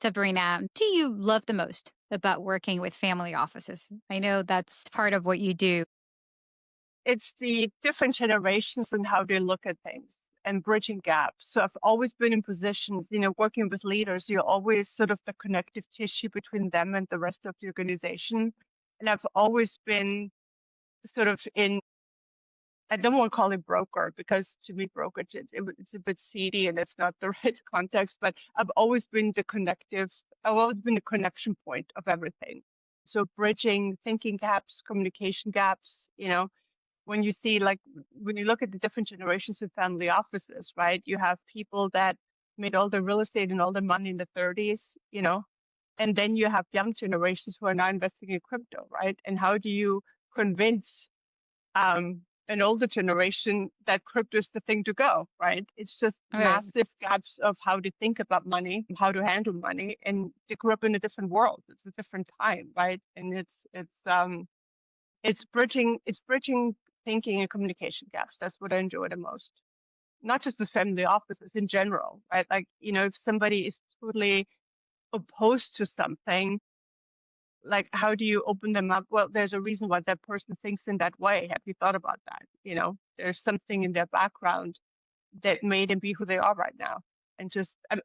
Sabrina, do you love the most about working with family offices? I know that's part of what you do. It's the different generations and how they look at things and bridging gaps. So I've always been in positions, working with leaders, you're always sort of the connective tissue between them and the rest of the organization. And I've always been sort of in, I don't want to call it broker because to me, brokerage, it's a bit seedy and it's not the right context, but I've always been I've always been the connection point of everything. So bridging thinking gaps, communication gaps, when you see like when you look at the different generations of family offices, right? You have people that made all the real estate and all the money in the 30s, and then you have young generations who are now investing in crypto, right? And how do you convince an older generation that crypto is the thing to go, right? It's just Right. massive gaps of how to think about money, how to handle money, and they grew up in a different world. It's a different time, right? And it's bridging thinking and communication gaps. That's what I enjoy the most. Not just with family offices in general, right? Like, if somebody is totally opposed to something, like how do you open them up? Well, there's a reason why that person thinks in that way. Have you thought about that? There's something in their background that made them be who they are right now. And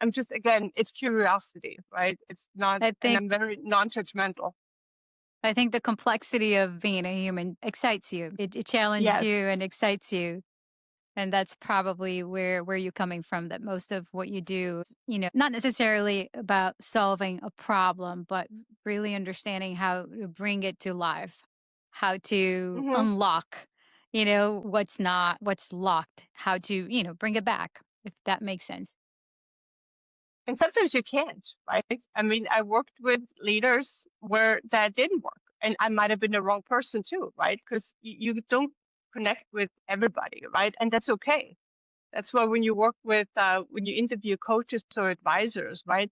I'm just, again, it's curiosity, right? It's not, I and think I'm very non-judgmental. I think the complexity of being a human excites you. It challenges Yes. you and excites you. And that's probably where you're coming from, that most of what you do, not necessarily about solving a problem, but really understanding how to bring it to life, how to hmm unlock, what's locked, how to, bring it back, if that makes sense. And sometimes you can't, right? I mean, I worked with leaders where that didn't work. And I might have been the wrong person too, right? Because you don't connect with everybody, right? And that's okay. That's why when you interview coaches or advisors, right?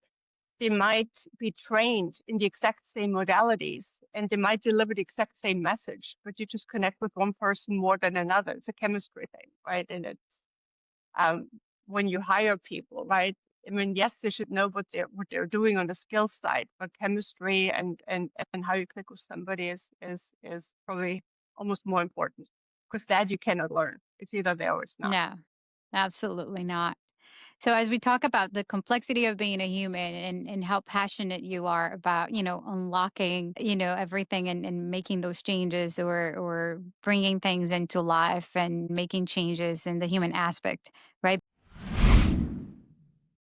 They might be trained in the exact same modalities and they might deliver the exact same message, but you just connect with one person more than another. It's a chemistry thing, right? And it's um, when you hire people, right? I mean, yes, they should know what they're doing on the skill side, but chemistry and how you click with somebody is probably almost more important because that you cannot learn. It's either there or it's not. No, absolutely not. So as we talk about the complexity of being a human and how passionate you are about, unlocking, everything and making those changes or bringing things into life and making changes in the human aspect, right?